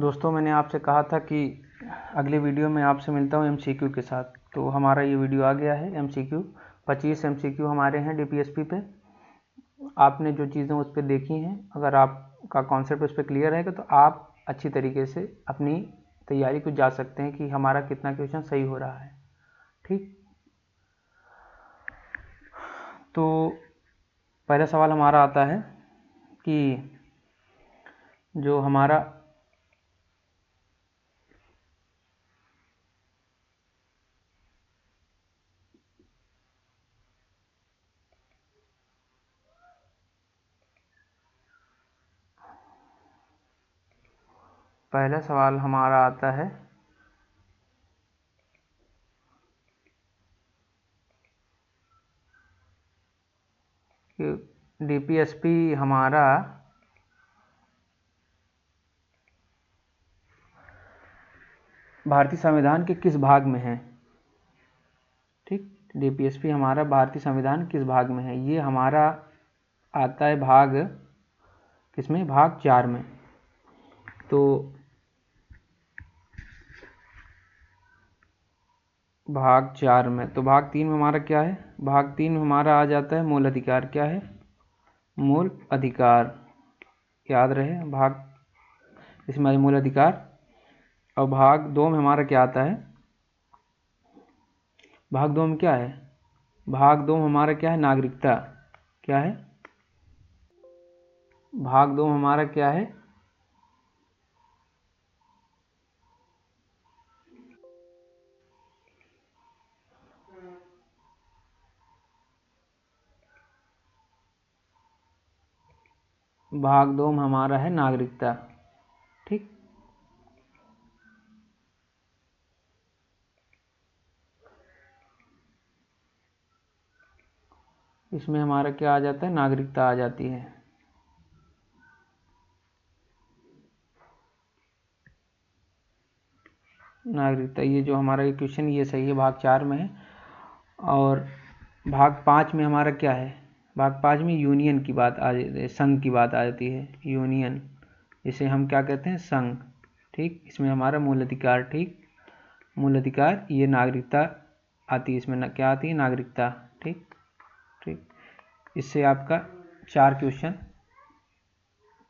दोस्तों, मैंने आपसे कहा था कि अगली वीडियो में आपसे मिलता हूँ एमसीक्यू के साथ। तो हमारा ये वीडियो आ गया है एमसीक्यू। 25 एमसीक्यू हमारे हैं डीपीएसपी पे। आपने जो चीज़ें उस पर देखी हैं, अगर आपका कॉन्सेप्ट उस पर क्लियर है तो आप अच्छी तरीके से अपनी तैयारी को जा सकते हैं कि हमारा कितना क्वेश्चन सही हो रहा है। ठीक, तो पहला सवाल हमारा आता है कि जो हमारा पहला सवाल हमारा आता है कि डीपीएसपी हमारा भारतीय संविधान के किस भाग में है। ठीक, डीपीएसपी हमारा भारतीय संविधान किस भाग में है, ये हमारा आता है भाग किसमें, भाग 4 में। तो भाग 4 में, तो भाग 3 में हमारा क्या है, भाग 3 में हमारा आ जाता है मूल अधिकार। क्या है, मूल अधिकार, याद रहे भाग, इसमें मूल अधिकार। और भाग 2 में हमारा क्या आता है, भाग 2 में क्या है, भाग 2 में हमारा क्या है, नागरिकता। क्या है, भाग 2 में हमारा क्या है, भाग 2 में हमारा है नागरिकता। ठीक, इसमें हमारा क्या आ जाता है, नागरिकता आ जाती है। नागरिकता, ये जो हमारा ये क्वेश्चन ये सही है, भाग 4 में है। और भाग 5 में हमारा क्या है, भाग 5 में यूनियन की बात आ जाती है, संघ की बात आ जाती है, यूनियन, इसे हम क्या कहते हैं, संघ। ठीक, इसमें हमारा मूल अधिकार। ठीक, मूल अधिकार, ये नागरिकता आती है, इसमें क्या आती है, नागरिकता। ठीक ठीक, इससे आपका 4 क्वेश्चन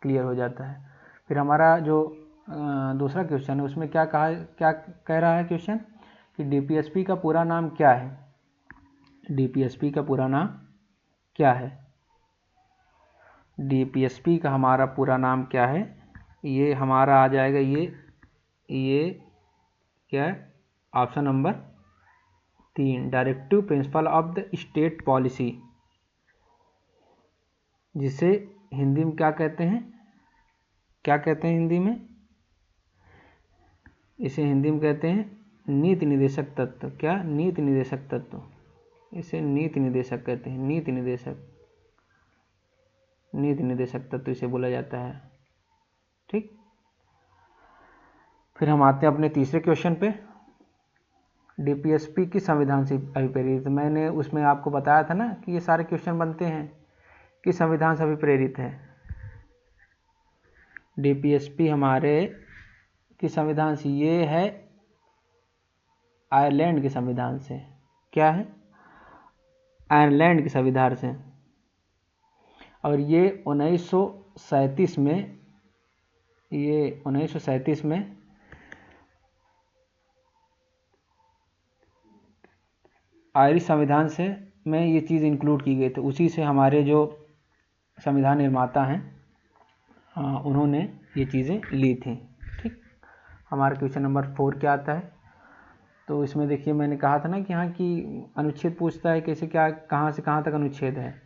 क्लियर हो जाता है। फिर हमारा जो दूसरा क्वेश्चन है उसमें क्या कह रहा है क्वेश्चन कि डीपीएसपी का पूरा नाम क्या है। डीपीएसपी का पूरा नाम क्या है, डीपीएसपी का हमारा पूरा नाम क्या है, ये हमारा आ जाएगा ये क्या है, option number 3, directive principle of the state policy, जिसे हिंदी में क्या कहते हैं, क्या कहते हैं हिंदी में, इसे हिंदी में कहते हैं नीति निर्देशक तत्व। क्या, नीति निर्देशक तत्व, इसे नीति निर्देशक कहते हैं, नीति निर्देशक तत्व इसे बोला जाता है। ठीक, फिर हम आते हैं अपने तीसरे क्वेश्चन पे, डीपीएसपी की संविधान से अभिप्रेरित। मैंने उसमें आपको बताया था ना कि ये सारे क्वेश्चन बनते हैं कि संविधान से अभिप्रेरित है। डीपीएसपी हमारे किस संविधान से, ये है आयरलैंड के संविधान से। क्या है, आयरलैंड के संविधान से। और ये 1937 में, ये 1937 में आयरिश संविधान से में ये चीज़ इंक्लूड की गई थी। उसी से हमारे जो संविधान निर्माता हैं उन्होंने ये चीज़ें ली थी। ठीक, हमारा क्वेश्चन नंबर 4 क्या आता है, तो इसमें देखिए मैंने कहा था ना कि यहाँ की अनुच्छेद पूछता है कैसे, क्या, कहाँ से कहाँ तक अनुच्छेद है।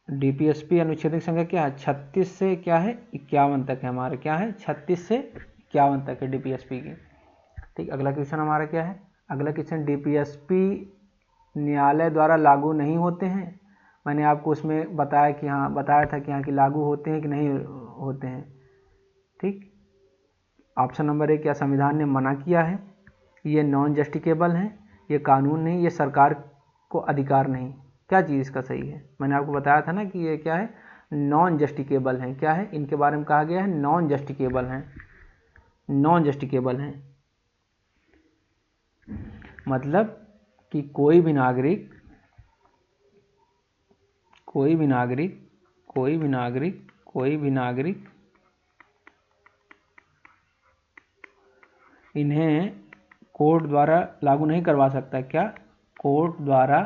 डीपीएसपी अनुच्छेद की संख्या क्या है, 36 से क्या है, 51 तक है हमारा। क्या है, 36 से 51 तक है डीपीएसपी की। ठीक, अगला क्वेश्चन हमारा क्या है, अगला क्वेश्चन, डीपीएसपी न्यायालय द्वारा लागू नहीं होते हैं। मैंने आपको उसमें बताया कि हाँ, बताया था कि हाँ कि लागू होते हैं कि नहीं होते हैं। ठीक, ऑप्शन नंबर 1, क्या संविधान ने मना किया है, ये नॉन जस्टिकेबल है, ये कानून नहीं, ये सरकार को अधिकार नहीं। क्या चीज़ इसका सही है, मैंने आपको बताया था ना कि ये क्या है, नॉन जस्टिकेबल हैं। क्या है, इनके बारे में कहा गया है नॉन जस्टिकेबल हैं, नॉन जस्टिकेबल हैं। मतलब कि कोई भी नागरिक इन्हें कोर्ट द्वारा लागू नहीं करवा सकता। क्या, कोर्ट द्वारा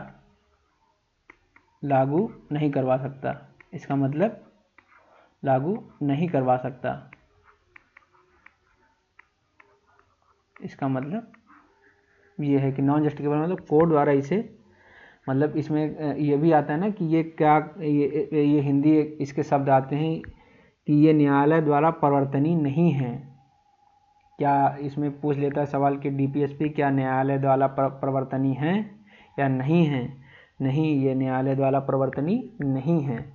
लागू नहीं करवा सकता। इसका मतलब लागू नहीं करवा सकता। इसका मतलब ये है कि नॉन जस्टिकेबल मतलब कोर्ट द्वारा इसे, मतलब इसमें ये भी आता है ना कि ये क्या, ये हिंदी इसके शब्द आते हैं कि ये न्यायालय द्वारा परिवर्तनीय नहीं है। क्या इसमें पूछ लेता है सवाल कि डीपीएसपी क्या न्यायालय द्वारा परिवर्तनीय है या नहीं है। नहीं, ये न्यायालय द्वारा परिवर्तनीय नहीं है।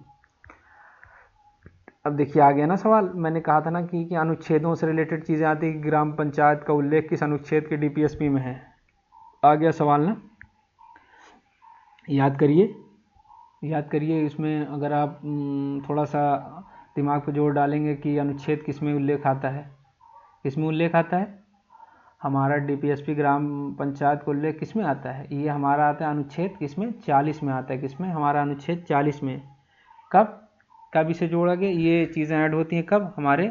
अब देखिए आ गया ना सवाल, मैंने कहा था ना कि अनुच्छेदों से रिलेटेड चीज़ें आती है कि ग्राम पंचायत का उल्लेख किस अनुच्छेद के डीपीएसपी में है। आ गया सवाल ना, याद करिए। इसमें अगर आप थोड़ा सा दिमाग पर जोर डालेंगे कि अनुच्छेद किस में उल्लेख आता है, किस में उल्लेख आता है, हमारा डीपीएसपी ग्राम पंचायत का उल्लेख किस में आता है, ये हमारा आता है अनुच्छेद किसमें, 40 में आता है। किसमें, हमारा अनुच्छेद 40 में। कब इसे जोड़ा गया, ये चीज़ें ऐड होती हैं कब, हमारे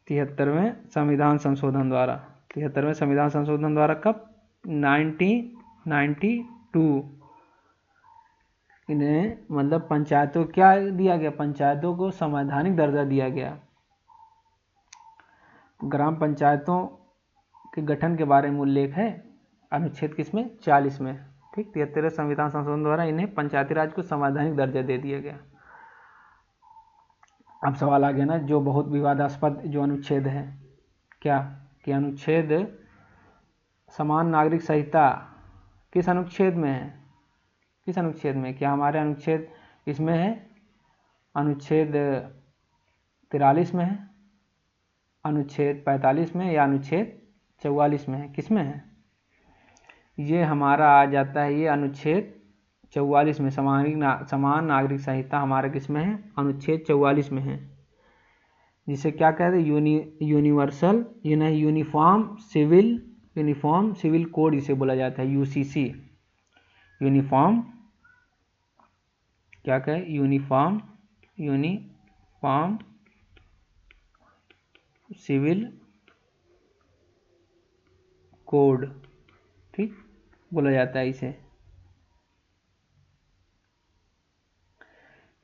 73वें संविधान संशोधन द्वारा। 73वें संविधान संशोधन द्वारा कब, 1992। इन्हें मतलब पंचायतों क्या दिया गया, पंचायतों को संवैधानिक दर्जा दिया गया। ग्राम पंचायतों के गठन के बारे में उल्लेख है अनुच्छेद किसमें, 40 में। ठीक, 73वें संविधान संशोधन द्वारा इन्हें पंचायती राज को संवैधानिक दर्जा दे दिया गया। अब सवाल आ गया ना, जो बहुत विवादास्पद जो अनुच्छेद है, क्या कि अनुच्छेद समान नागरिक संहिता किस अनुच्छेद में है, किस अनुच्छेद में, क्या हमारे अनुच्छेद इसमें है, अनुच्छेद 43 में है, अनुच्छेद 45 में, या अनुच्छेद 44 में है, किस में है, ये हमारा आ जाता है ये अनुच्छेद 44 में। समान नागरिक संहिता हमारा किस में है, अनुच्छेद 44 में है, जिसे क्या कहते हैं, यूनिवर्सल यूनिफॉर्म सिविल कोड इसे बोला जाता है, यूसीसी। यूनिफॉर्म क्या कहे, यूनिफॉर्म सिविल कोड, ठीक बोला जाता है इसे।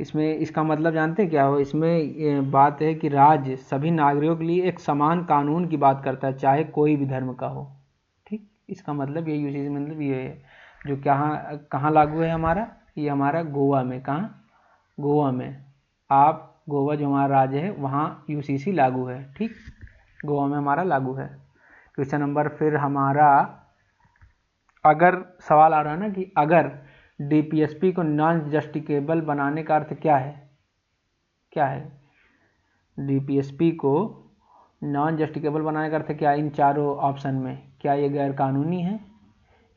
इसमें इसका मतलब जानते हैं क्या हो, इसमें बात है कि राज्य सभी नागरिकों के लिए एक समान कानून की बात करता है, चाहे कोई भी धर्म का हो। ठीक, इसका मतलब ये यूसीसी मतलब ये है, जो कहाँ लागू है हमारा, ये हमारा गोवा में। कहाँ, गोवा में। आप गोवा जो हमारा राज्य है वहाँ यूसीसी लागू है। ठीक, गोवा में हमारा लागू है। क्वेश्चन नंबर फिर हमारा, अगर सवाल आ रहा है ना कि अगर डीपीएसपी को नॉन जस्टिकेबल बनाने का अर्थ क्या है, क्या है, डीपीएसपी को नॉन जस्टिकेबल बनाने का अर्थ क्या है इन चारों ऑप्शन में, क्या ये गैर कानूनी है,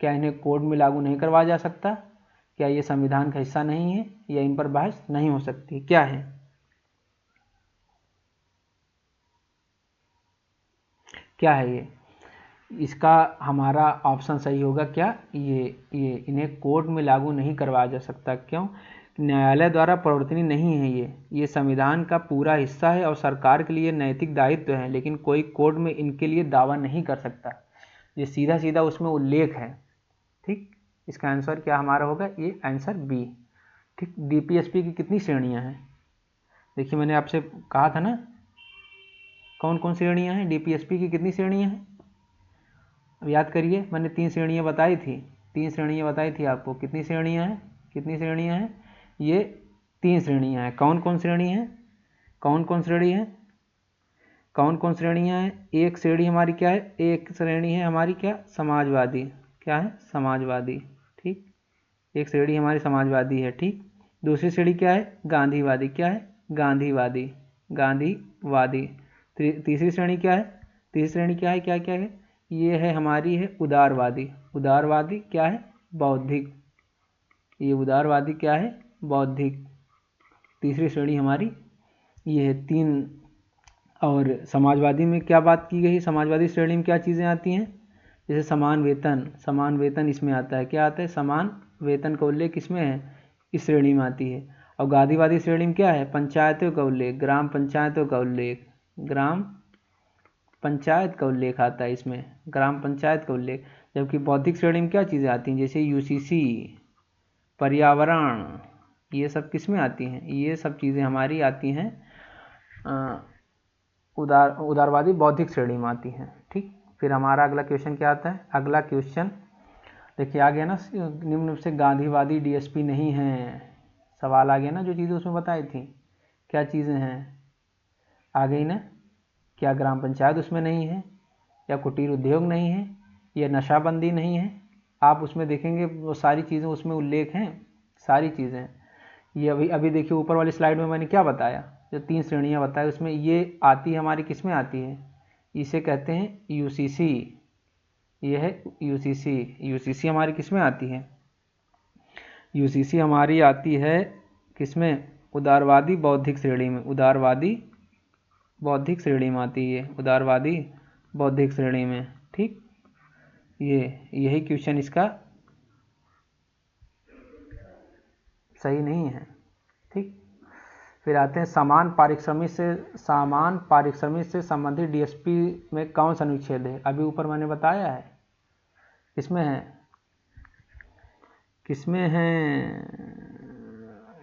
क्या इन्हें कोर्ट में लागू नहीं करवाया जा सकता, क्या ये संविधान का हिस्सा नहीं है, या इन पर बहस नहीं हो सकती, क्या है, क्या है ये, इसका हमारा ऑप्शन सही होगा क्या, ये इन्हें कोर्ट में लागू नहीं करवाया जा सकता। क्यों, न्यायालय द्वारा परिवर्तनीय नहीं है, ये संविधान का पूरा हिस्सा है और सरकार के लिए नैतिक दायित्व है, लेकिन कोई कोर्ट में इनके लिए दावा नहीं कर सकता। ये सीधा सीधा उसमें उल्लेख है। ठीक, इसका आंसर क्या हमारा होगा, ये आंसर बी। ठीक, डीपीएसपी की कितनी श्रेणियां हैं, देखिए मैंने आपसे कहा था ना कौन कौन श्रेणियां हैं, डीपीएसपी की कितनी श्रेणियां हैं, अब याद करिए, मैंने 3 श्रेणियां बताई थी, 3 श्रेणियां बताई थी आपको। कितनी श्रेणियां हैं, कितनी श्रेणियां हैं, ये 3 श्रेणियां हैं। कौन कौन श्रेणी है, कौन कौन श्रेणी है, कौन कौन श्रेणियां हैं, एक श्रेणी हमारी क्या है, एक श्रेणी है हमारी क्या, समाजवादी, क्या है, समाजवादी। ठीक, एक श्रेणी हमारी समाजवादी है। ठीक, दूसरी श्रेणी क्या है, गांधीवादी, क्या है, गांधीवादी, गांधीवादी। तीसरी श्रेणी क्या है, तीसरी श्रेणी क्या है, क्या क्या है, ये है हमारी है उदारवादी, उदारवादी क्या है, बौद्धिक, ये उदारवादी क्या है, बौद्धिक। तीसरी श्रेणी हमारी ये है 3। और समाजवादी में क्या बात की गई? समाजवादी श्रेणी में क्या चीज़ें आती हैं? जैसे समान वेतन इसमें आता है। क्या आता है? समान वेतन का उल्लेख किसमें है? इस श्रेणी में आती है। और गांधीवादी श्रेणी में क्या है? पंचायतों का उल्लेख, ग्राम पंचायतों का उल्लेख, ग्राम पंचायत का उल्लेख आता है इसमें, ग्राम पंचायत का उल्लेख। जबकि बौद्धिक श्रेणी में क्या चीज़ें आती हैं? जैसे यूसीसी, पर्यावरण, ये सब किस में आती हैं? ये सब चीज़ें हमारी आती हैं उदारवादी बौद्धिक श्रेणी में आती हैं। ठीक, फिर हमारा अगला क्वेश्चन क्या आता है? अगला क्वेश्चन देखिए आ गया ना, निम्न में से गांधीवादी डीएसपी नहीं है। सवाल आ गया ना, जो चीज़ें उसमें बताई थी क्या चीज़ें हैं, आ गई ना। क्या ग्राम पंचायत उसमें नहीं है, या कुटीर उद्योग नहीं है, या नशाबंदी नहीं है? आप उसमें देखेंगे वो सारी चीज़ें उसमें उल्लेख हैं, सारी चीज़ें। ये अभी देखिए ऊपर वाली स्लाइड में मैंने क्या बताया, जो 3 श्रेणियां बताई उसमें ये आती है हमारी, किस में आती है? इसे कहते हैं यूसीसी। ये है यूसीसी हमारी किस में आती है? यूसीसी हमारी आती है किसमें? उदारवादी बौद्धिक श्रेणी में। उदारवादी बौद्धिक श्रेणी में आती है, उदारवादी बौद्धिक श्रेणी में। ठीक, यही क्वेश्चन इसका सही नहीं है। ठीक, फिर आते हैं समान पारिश्रमिक से संबंधित डीएसपी में कौन सा अनुच्छेद है? अभी ऊपर मैंने बताया है, किसमें है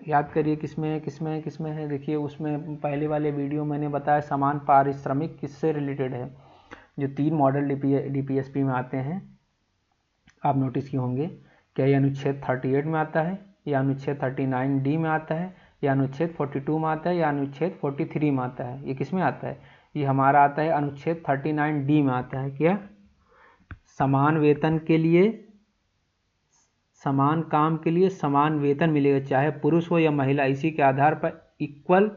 याद करिए, किसमें है? देखिए उसमें पहले वाले वीडियो मैंने बताया समान पारिश्रमिक किससे रिलेटेड है। जो 3 मॉडल डीपीएसपी में आते हैं, आप नोटिस किए होंगे। क्या ये अनुच्छेद 38 में आता है, या अनुच्छेद 39D में आता है, या अनुच्छेद 42 में आता है, या अनुच्छेद 43 में आता है? ये किस में आता है? ये हमारा आता है अनुच्छेद 39D में आता है। क्या? समान वेतन के लिए, समान काम के लिए समान वेतन मिलेगा, चाहे पुरुष हो या महिला। इसी के आधार पर इक्वल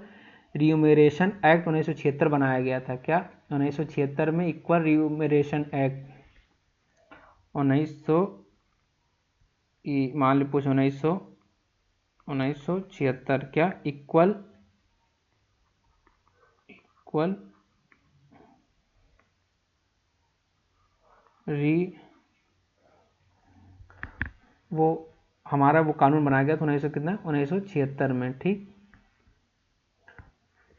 रिम्यूनरेशन एक्ट 1976 बनाया गया था। क्या? 1976 में इक्वल रिम्यूनरेशन एक्ट 1976। क्या? इक्वल वो हमारा वो कानून बनाया गया था 1976 में। ठीक,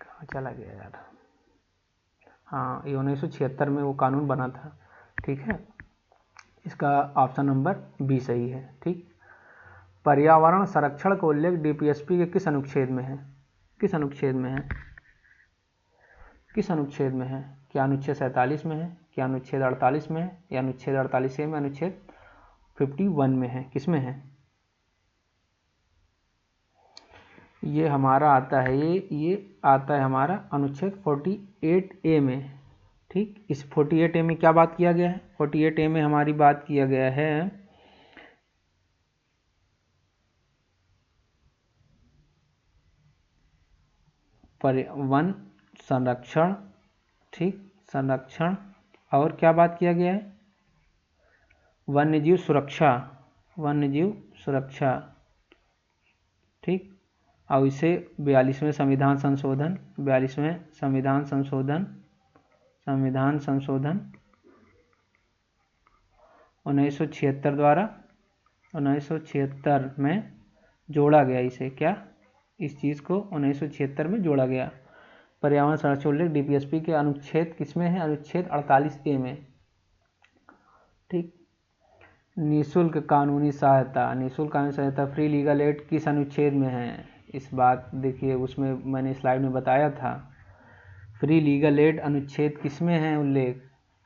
कहाँ चला गया यार? हाँ, ये 1976 में वो कानून बना था। ठीक है, इसका ऑप्शन नंबर बी सही है। ठीक, पर्यावरण संरक्षण का उल्लेख डीपीएसपी के किस अनुच्छेद में है? किस अनुच्छेद में है? क्या अनुच्छेद 47 में है, क्या अनुच्छेद 48 में है, या अनुच्छेद 48A में, अनुच्छेद 51 में है? किस में है? ये हमारा आता है, ये आता है हमारा अनुच्छेद 48A में। ठीक, इस 48A में क्या बात किया गया है? 48A में हमारी बात किया गया है वन संरक्षण। ठीक, संरक्षण, और क्या बात किया गया है? वन्यजीव सुरक्षा। ठीक, और इसे 42वें संविधान संशोधन 1976 द्वारा 1976 में जोड़ा गया। इसे क्या, इस चीज़ को 1976 में जोड़ा गया। पर्यावरण संरक्षण उल्लेख डीपीएसपी के अनुच्छेद किसमें है? अनुच्छेद 48A में। ठीक, निःशुल्क कानूनी सहायता फ्री लीगल एड किस अनुच्छेद में है? इस बात देखिए, उसमें मैंने स्लाइड में बताया था। फ्री लीगल एड अनुच्छेद किस में है उल्लेख?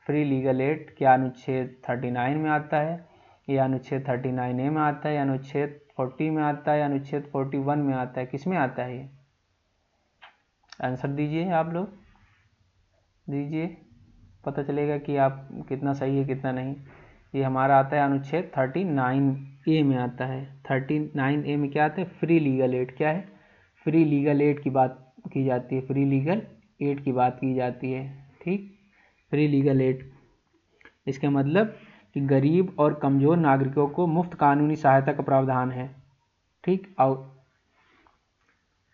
फ्री लीगल एड क्या अनुच्छेद 39 में आता है, या अनुच्छेद 39A में आता है, या अनुच्छेद 40 में आता है, या अनुच्छेद 41 में आता है? किस में आता है? ये आंसर दीजिए, आप लोग दीजिए, पता चलेगा कि आप कितना सही है कितना नहीं। ये हमारा आता है अनुच्छेद 39A में आता है। 39A में क्या आता है? Free legal aid. क्या है? फ्री लीगल एड की बात की जाती है, फ्री लीगल एड की बात की जाती है। ठीक, फ्री लीगल एड, इसका मतलब कि गरीब और कमज़ोर नागरिकों को मुफ्त कानूनी सहायता का प्रावधान है। ठीक, और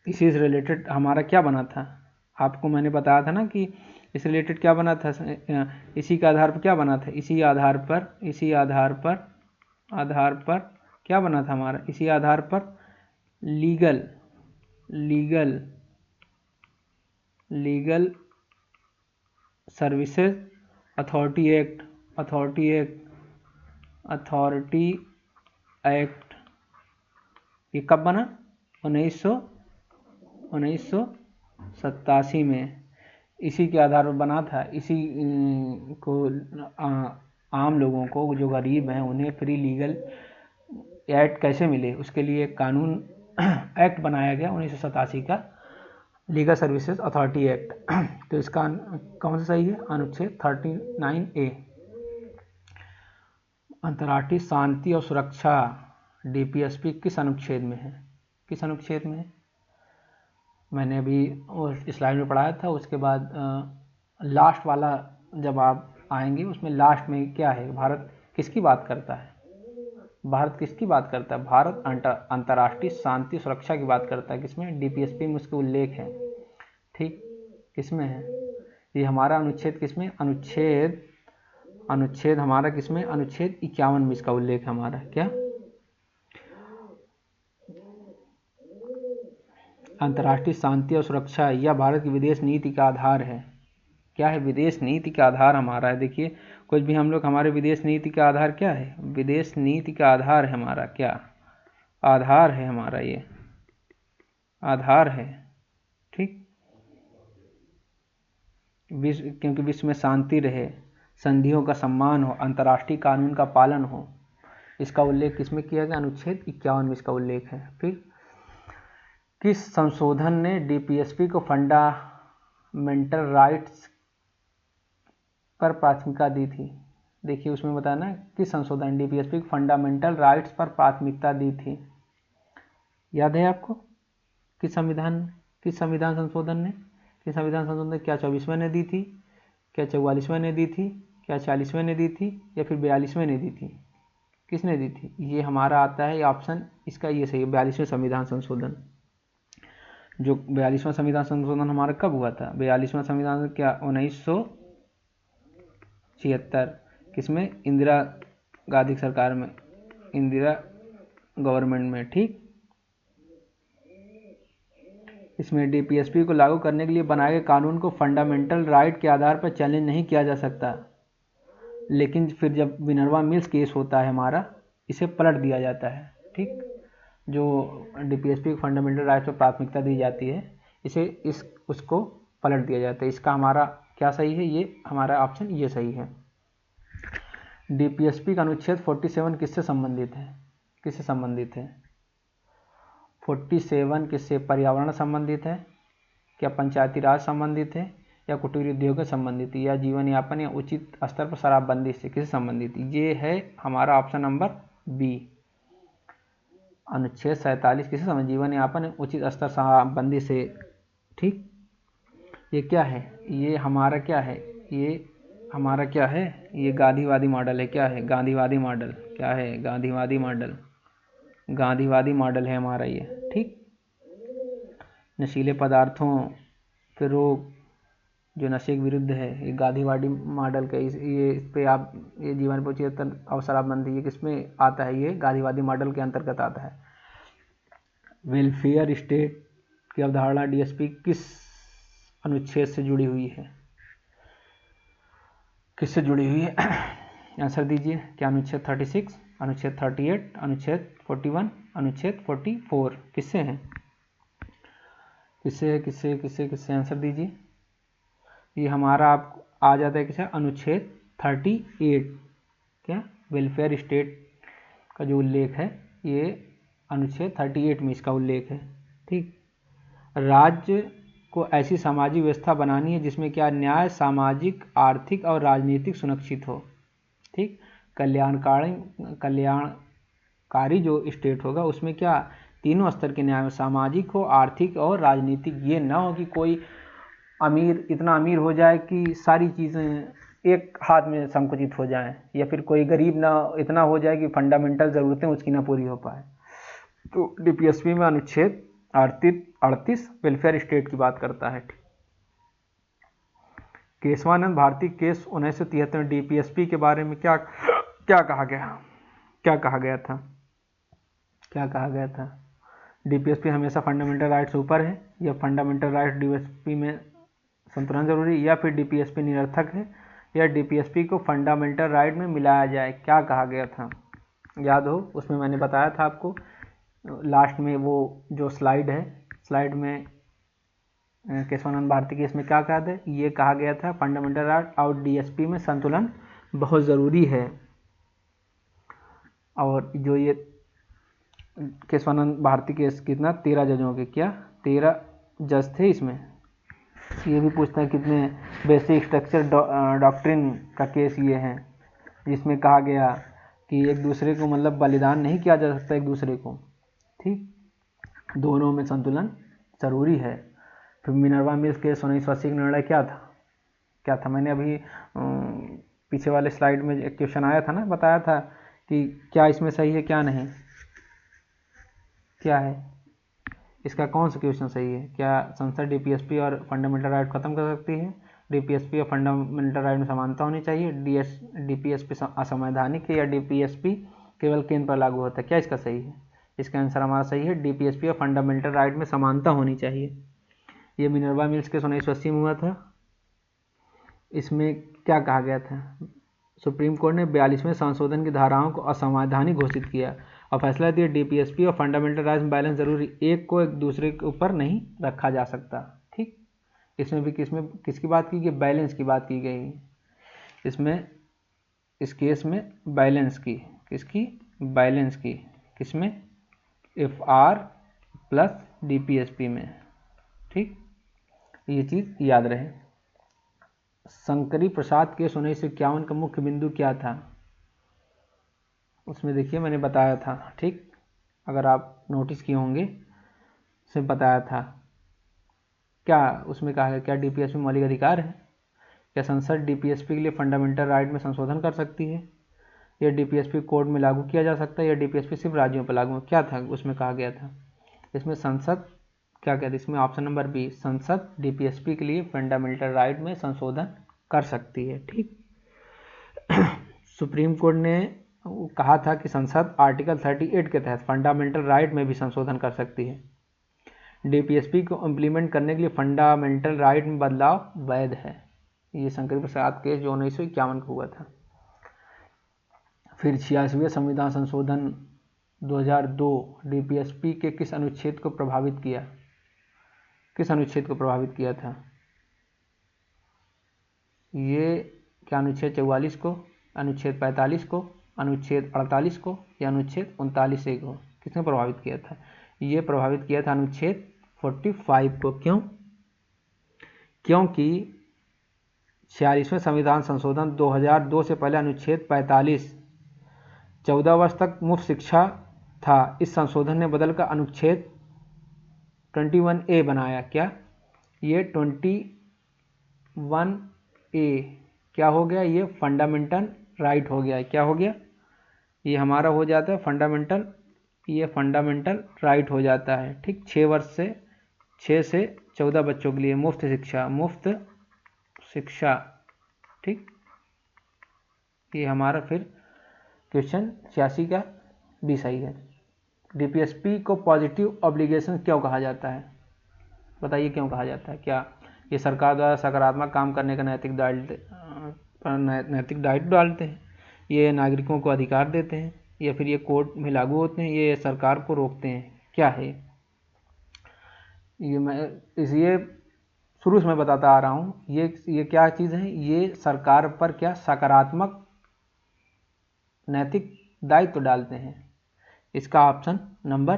इसी से रिलेटेड हमारा क्या बना था, आपको मैंने बताया था ना कि इस रिलेटेड क्या बना था, इसी के आधार पर क्या बना था, इसी आधार पर क्या बना था हमारा, इसी आधार पर लीगल सर्विसेज अथॉरिटी एक्ट ये कब बना, 1987 में। इसी के आधार पर बना था। इसी को आम लोगों को जो गरीब हैं उन्हें फ्री लीगल एड कैसे मिले, उसके लिए कानून एक्ट बनाया गया 1987 का, लीगल सर्विसेज अथॉरिटी एक्ट। तो इसका कौन सा सही है, अनुच्छेद 39A। अंतर्राष्ट्रीय शांति और सुरक्षा DPSP किस अनुच्छेद में है, किस अनुच्छेद में है, मैंने अभी स्लाइड में पढ़ाया था। उसके बाद लास्ट वाला जब आप आएंगे उसमें लास्ट में क्या है, भारत किसकी बात करता है, भारत किसकी बात करता है, भारत अंतर्राष्ट्रीय शांति सुरक्षा की बात करता है, किसमें, DPSP में उसके उल्लेख है। ठीक, किसमें है ये हमारा अनुच्छेद, किसमें, अनुच्छेद हमारा किसमें, अनुच्छेद 51 में इसका उल्लेख है हमारा। क्या, अंतर्राष्ट्रीय शांति और सुरक्षा यह भारत की विदेश नीति का आधार है। क्या है, विदेश नीति का आधार हमारा है। देखिए कुछ भी हम लोग, हमारे विदेश नीति का आधार क्या है, विदेश नीति का आधार है हमारा, क्या आधार है हमारा, ये आधार है। ठीक, विश्व, क्योंकि विश्व में शांति रहे, संधियों का सम्मान हो, अंतर्राष्ट्रीय कानून का पालन हो, इसका उल्लेख किसमें किया गया, अनुच्छेद 51 में इसका उल्लेख है। फिर किस संशोधन ने DPSP को फंडामेंटल राइट्स पर प्राथमिकता दी थी। देखिए उसमें बताया ना, किस संशोधन DPSP को फंडामेंटल राइट्स पर प्राथमिकता दी थी, याद है आपको, किस संविधान संशोधन ने, किस संविधान संशोधन ने, क्या 24वें ने दी थी, क्या 44वें ने दी थी, क्या 40वें ने दी थी, या फिर 42वें ने दी थी, किसने दी थी, ये हमारा आता है ऑप्शन इसका, ये सही है, 42वें संविधान संशोधन। जो 42वां संविधान संशोधन हमारा कब हुआ था, 42वां संविधान क्या, 1976, किसमें, इंदिरा गांधी सरकार में, इंदिरा गवर्नमेंट में। ठीक, इसमें DPSP को लागू करने के लिए बनाए गए कानून को फंडामेंटल राइट के आधार पर चैलेंज नहीं किया जा सकता, लेकिन फिर जब मिनर्वा मिल्स केस होता है हमारा, इसे पलट दिया जाता है। ठीक, जो DPSP को फंडामेंटल राइट पर प्राथमिकता दी जाती है, इसे उसको पलट दिया जाता है। इसका हमारा क्या सही है, ये हमारा ऑप्शन ये सही है। DPSP का अनुच्छेद 47 किससे संबंधित है, किससे संबंधित है, 47 किससे, पर्यावरण संबंधित है, क्या पंचायती राज संबंधित है, या कुटीर उद्योग से संबंधित है, या जीवन यापन या उचित स्तर पर शराबबंदी से किससे संबंधित, ये है हमारा ऑप्शन नंबर बी। अनुच्छेद 47 किससे संबंधित, जीवन यापन उचित स्तर शराबबंदी से। ठीक, ये क्या है, ये हमारा क्या है, ये हमारा क्या है, ये गांधीवादी मॉडल है। क्या है, गांधीवादी मॉडल, क्या है, गांधीवादी मॉडल, गांधीवादी मॉडल है हमारा ये। ठीक, नशीले पदार्थों के रोग, जो नशे के विरुद्ध है, ये गांधीवादी मॉडल का, ये इस पे आप, ये जीवन पर उचित और शराबबंदी, ये किसमें आता है, ये गांधीवादी मॉडल के अंतर्गत आता है। वेलफेयर स्टेट की अवधारणा DSP किस अनुच्छेद से जुड़ी हुई है, किससे जुड़ी हुई है, आंसर दीजिए। क्या अनुच्छेद 36, अनुच्छेद 38, अनुच्छेद 41, अनुच्छेद 44, किससे है, किससे है, किससे किससे किससे, आंसर दीजिए। ये हमारा आप आ जाता है किसे, अनुच्छेद 38। क्या, वेलफेयर स्टेट का जो उल्लेख है, ये अनुच्छेद 38 में इसका उल्लेख है। ठीक, राज्य को ऐसी सामाजिक व्यवस्था बनानी है जिसमें क्या, न्याय, सामाजिक, आर्थिक और राजनीतिक सुनिश्चित हो। ठीक, कल्याणकारी जो स्टेट होगा उसमें क्या, तीनों स्तर के न्याय, सामाजिक हो, आर्थिक और राजनीतिक। ये ना हो कि कोई अमीर इतना अमीर हो जाए कि सारी चीज़ें एक हाथ में संकुचित हो जाएं, या फिर कोई गरीब ना इतना हो जाए कि फंडामेंटल ज़रूरतें उसकी ना पूरी हो पाए। तो DPSP में अनुच्छेद 38 वेलफेयर स्टेट की बात करता है। केशवानंद भारती केस 1973 में डीपीएसपी के बारे में क्या क्या कहा गया था? क्या कहा गया था? डीपीएसपी हमेशा फंडामेंटल राइट से ऊपर है, या फंडामेंटल राइट डीपीएसपी में संतुलन जरूरी, या फिर डीपीएसपी निरर्थक है, या डीपीएसपी को फंडामेंटल राइट में मिलाया जाए? क्या कहा गया था? याद हो, उसमें मैंने बताया था आपको लास्ट में, वो जो स्लाइड है, स्लाइड में केशवानंद भारती केस में क्या कहा था? ये कहा गया था फंडामेंटल राइट और डीएसपी में संतुलन बहुत ज़रूरी है। और जो ये केशवानंद भारती केस कितना 13 जजों के, क्या 13 जज थे इसमें। ये भी पूछता है कितने बेसिक स्ट्रक्चर डॉक्ट्रिन का केस ये है, जिसमें कहा गया कि एक दूसरे को मतलब बलिदान नहीं किया जा सकता एक दूसरे को, ठीक, दोनों में संतुलन जरूरी है। फिर मिनर्वा मिल्स केस 1980 का निर्णय क्या था? मैंने अभी पीछे वाले स्लाइड में एक क्वेश्चन आया था ना, बताया था कि क्या इसमें सही है क्या नहीं, क्या है इसका, कौन सा क्वेश्चन सही है? क्या संसद डीपीएसपी और फंडामेंटल राइट खत्म कर सकती है? डीपीएसपी और फंडामेंटल राइट में समानता होनी चाहिए? डीपीएसपी असंवैधानिक है, या डीपीएसपी केवल केंद्र पर लागू होता है? क्या इसका सही है? इसका आंसर हमारा सही है, डीपीएसपी और फंडामेंटल राइट में समानता होनी चाहिए। ये मिनर्वा मिल्स केस 1980 में हुआ था। इसमें क्या कहा गया था? सुप्रीम कोर्ट ने 42वें संशोधन की धाराओं को असंवैधानिक घोषित किया और फैसला दिया डीपीएसपी और फंडामेंटल राइट्स में बैलेंस जरूरी, एक को एक दूसरे के ऊपर नहीं रखा जा सकता, ठीक। इसमें भी किसकी बात की गई? बैलेंस की बात की गई इसमें, इस केस में बैलेंस की, किसकी? बैलेंस की, किसमें? एफआर प्लस डीपीएसपी में, ठीक, ये चीज याद रहे। शंकरी प्रसाद केस 1951 का मुख्य बिंदु क्या था? उसमें देखिए मैंने बताया था, ठीक, अगर आप नोटिस किए होंगे, उसमें बताया था क्या उसमें कहा गया, क्या डीपीएसपी मौलिक अधिकार है? क्या संसद डीपीएसपी के लिए फंडामेंटल राइट में संशोधन कर सकती है? या डीपीएसपी कोड में लागू किया जा सकता है, या डीपीएसपी सिर्फ राज्यों पर लागू? क्या था उसमें कहा गया था? इसमें संसद क्या कहते, इसमें ऑप्शन नंबर बी, संसद डीपीएसपी के लिए फंडामेंटल राइट में संशोधन कर सकती है, ठीक। सुप्रीम कोर्ट ने कहा था कि संसद आर्टिकल 38 के तहत फंडामेंटल राइट में भी संशोधन कर सकती है। डीपीएसपी को इम्प्लीमेंट करने के लिए फंडामेंटल राइट में बदलाव वैध है। ये शंकर प्रसाद केस जो 1951 को हुआ था। फिर 86वें संविधान संशोधन 2002 डीपीएसपी के किस अनुच्छेद को प्रभावित किया? किस अनुच्छेद को प्रभावित किया था? ये क्या अनुच्छेद 44 को, अनुच्छेद 45 को, अनुच्छेद 48 को, या अनुच्छेद 39A को? किसने प्रभावित किया था? ये प्रभावित किया था अनुच्छेद 45 को। क्यों? क्योंकि 46वें संविधान संशोधन 2002 से पहले अनुच्छेद 45 14 वर्ष तक मुफ्त शिक्षा था। इस संशोधन ने बदलकर अनुच्छेद 21A बनाया। क्या? ये 21A क्या हो गया? ये फंडामेंटल राइट हो गया। क्या हो गया? ये हमारा हो जाता है फंडामेंटल, ये फंडामेंटल राइट हो जाता है, ठीक। 6 से 14 बच्चों के लिए मुफ्त शिक्षा, ठीक। ये हमारा फिर क्वेश्चन 86 का भी सही है। डीपीएसपी को पॉजिटिव ऑब्लिगेशन क्यों कहा जाता है? बताइए क्यों कहा जाता है? क्या ये सरकार द्वारा सकारात्मक काम करने का नैतिक दायित्व डालते हैं, ये नागरिकों को अधिकार देते हैं, या फिर ये कोर्ट में लागू होते हैं, ये सरकार को रोकते हैं? क्या है ये? मैं इसलिए शुरू से मैं बताता आ रहा हूँ, ये क्या चीज़ है? ये सरकार पर क्या सकारात्मक नैतिक दायित्व डालते हैं। इसका ऑप्शन नंबर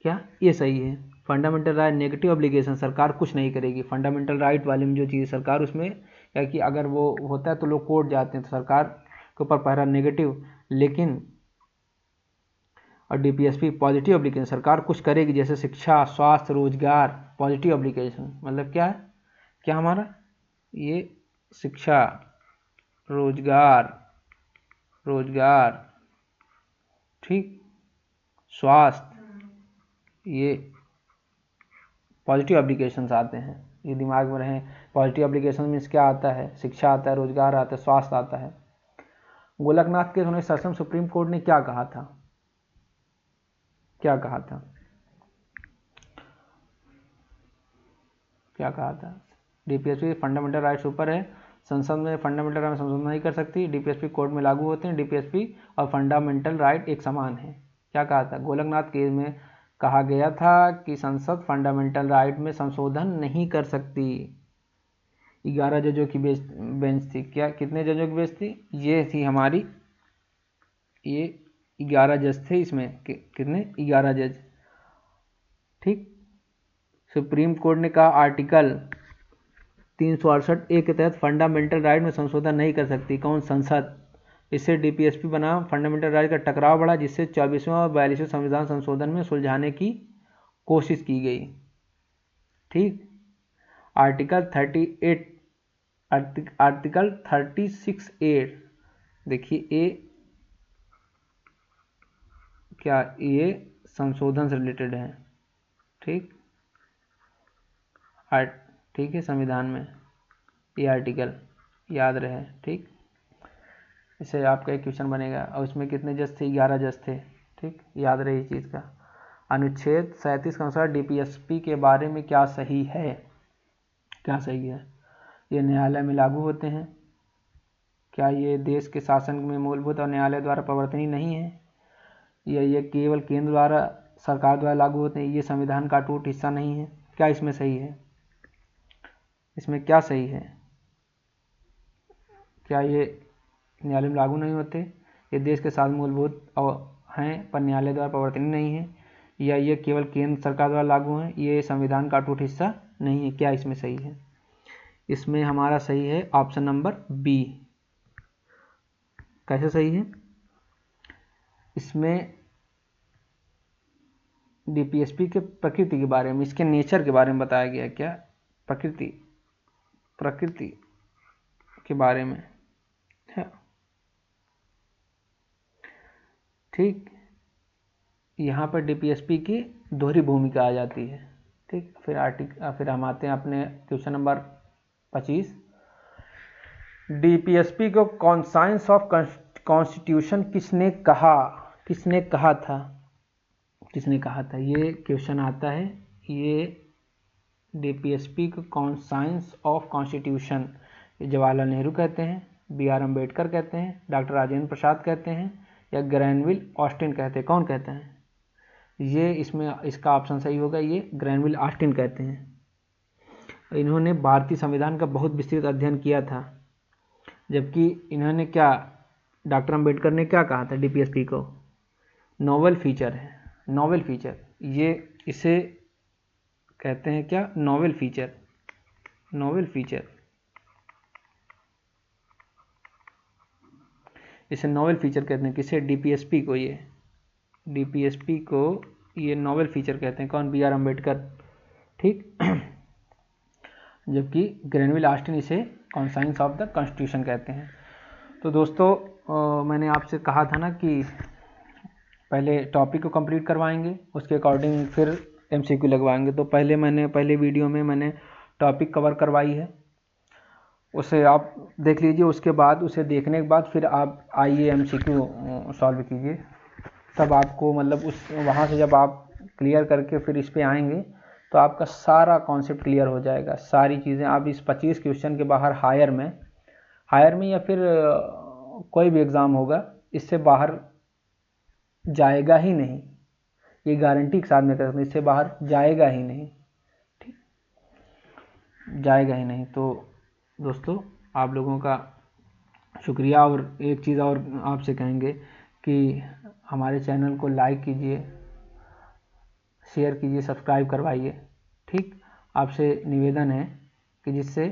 क्या ये सही है। फंडामेंटल राइट नेगेटिव ऑब्लिगेशन, सरकार कुछ नहीं करेगी। फंडामेंटल राइट वाले में जो चीज़ सरकार उसमें क्या कि अगर वो होता है तो लोग कोर्ट जाते हैं, तो सरकार के ऊपर पहरा नेगेटिव। लेकिन और डीपीएसपी पॉजिटिव ऑब्लिगेशन, सरकार कुछ करेगी, जैसे शिक्षा, स्वास्थ्य, रोजगार। पॉजिटिव ऑब्लिगेशन मतलब क्या है? क्या हमारा ये शिक्षा, रोजगार, ठीक, स्वास्थ्य, ये पॉजिटिव एप्लीकेशंस आते हैं, ये दिमाग में रहें। पॉजिटिव एप्लीकेशन मीन्स क्या आता है, शिक्षा आता है, रोजगार आता है, स्वास्थ्य आता है। गोलकनाथ के होने ससम सुप्रीम कोर्ट ने क्या कहा था, क्या कहा था, क्या कहा था? डीपीएसपी फंडामेंटल राइट्स ऊपर है, संसद में फंडामेंटल राइट संशोधन नहीं कर सकती, डीपीएसपी कोर्ट में लागू होते हैं, डीपीएसपी और फंडामेंटल राइट एक समान है। क्या कहा था? गोलकनाथ केस में कहा गया था कि संसद फंडामेंटल राइट में संशोधन नहीं कर सकती। 11 जजों की बेंच थी। क्या, कितने जजों की बेंच थी? ये थी हमारी, ये 11 जज थे इसमें। कितने? 11 जज। ठीक। सुप्रीम कोर्ट ने कहा आर्टिकल 368 ए के तहत फंडामेंटल राइट में संशोधन नहीं कर सकती कौन? संसद। इससे डीपीएसपी बना, फंडामेंटल राइट का टकराव बढ़ा, जिससे 24वें और 42वें संविधान संशोधन में सुलझाने की कोशिश की गई। ठीक। आर्टिकल 36A, देखिए ए क्या, ये संशोधन से रिलेटेड है। ठीक, ठीक है, संविधान में ये आर्टिकल याद रहे। ठीक, इससे आपका एक क्वेश्चन बनेगा। और इसमें कितने जज थे? 11 जज थे। ठीक, याद रहे इस चीज़ का। अनुच्छेद 37 के अनुसार डीपीएसपी के बारे में क्या सही है? क्या सही है? ये न्यायालय में लागू होते हैं। क्या ये देश के शासन में मूलभूत और न्यायालय द्वारा प्रवर्तनीय नहीं है? या ये केवल केंद्र द्वारा, सरकार द्वारा लागू होते हैं? ये संविधान का अटूट हिस्सा नहीं है? क्या इसमें सही है? इसमें क्या सही है? क्या ये न्यायालय में लागू नहीं होते? ये देश के साथ मूलभूत हैं पर न्यायालय द्वारा प्रवर्तनीय नहीं है? या ये केवल केंद्र सरकार द्वारा लागू हैं? ये संविधान का अटूट हिस्सा नहीं है? क्या इसमें सही है? इसमें हमारा सही है ऑप्शन नंबर बी। कैसे सही है? इसमें डीपीएसपी के प्रकृति के बारे में, इसके नेचर के बारे में बताया गया। क्या? प्रकृति के बारे में है। ठीक, यहाँ पर डीपीएसपी की दोहरी भूमिका आ जाती है। ठीक, फिर हम आते हैं अपने क्वेश्चन नंबर 25। डीपीएसपी को कॉन्साइंस ऑफ कॉन्स्टिट्यूशन किसने कहा? किसने कहा था? किसने कहा था? ये क्वेश्चन आता है। ये डीपीएसपी को conscience of constitution Jawaharlal Nehru कहते हैं, BR अम्बेडकर कहते हैं, डॉक्टर राजेंद्र प्रसाद कहते हैं, या ग्रैनविल ऑस्टिन कहते हैं? कौन कहते हैं? ये इसमें इसका ऑप्शन सही होगा, ये ग्रैनविल ऑस्टिन कहते हैं। इन्होंने भारतीय संविधान का बहुत विस्तृत अध्ययन किया था। जबकि इन्होंने क्या, डॉक्टर अम्बेडकर ने क्या कहा था डीपीएसपी को? नोवेल फीचर है। नोवेल फीचर, ये इसे कहते हैं क्या? Novel feature. नोवेल फीचर, इसे नोवेल फीचर कहते हैं। किसे? डीपीएसपी को। ये डीपीएसपी को ये नोवेल फीचर कहते हैं। कौन? BR अम्बेडकर। ठीक। जबकि ग्रैनविल ऑस्टिन इसे कॉन्साइंस ऑफ द कॉन्स्टिट्यूशन कहते हैं। तो दोस्तों मैंने आपसे कहा था ना कि पहले टॉपिक को कंप्लीट करवाएंगे, उसके अकॉर्डिंग फिर MCQ लगवाएंगे। तो पहले वीडियो में मैंने टॉपिक कवर करवाई है, उसे आप देख लीजिए। उसके बाद उसे देखने के बाद फिर आप आइए MCQ सॉल्व कीजिए। तब आपको मतलब उस वहाँ से जब आप क्लियर करके फिर इस पे आएंगे तो आपका सारा कॉन्सेप्ट क्लियर हो जाएगा। सारी चीज़ें आप इस 25 क्वेश्चन के बाहर हायर में या फिर कोई भी एग्ज़ाम होगा, इससे बाहर जाएगा ही नहीं। ये गारंटी के साथ में कहते हैं, इससे बाहर जाएगा ही नहीं। ठीक, जाएगा ही नहीं। तो दोस्तों आप लोगों का शुक्रिया। और एक चीज़ और आपसे कहेंगे कि हमारे चैनल को लाइक कीजिए, शेयर कीजिए, सब्सक्राइब करवाइए। ठीक, आपसे निवेदन है कि जिससे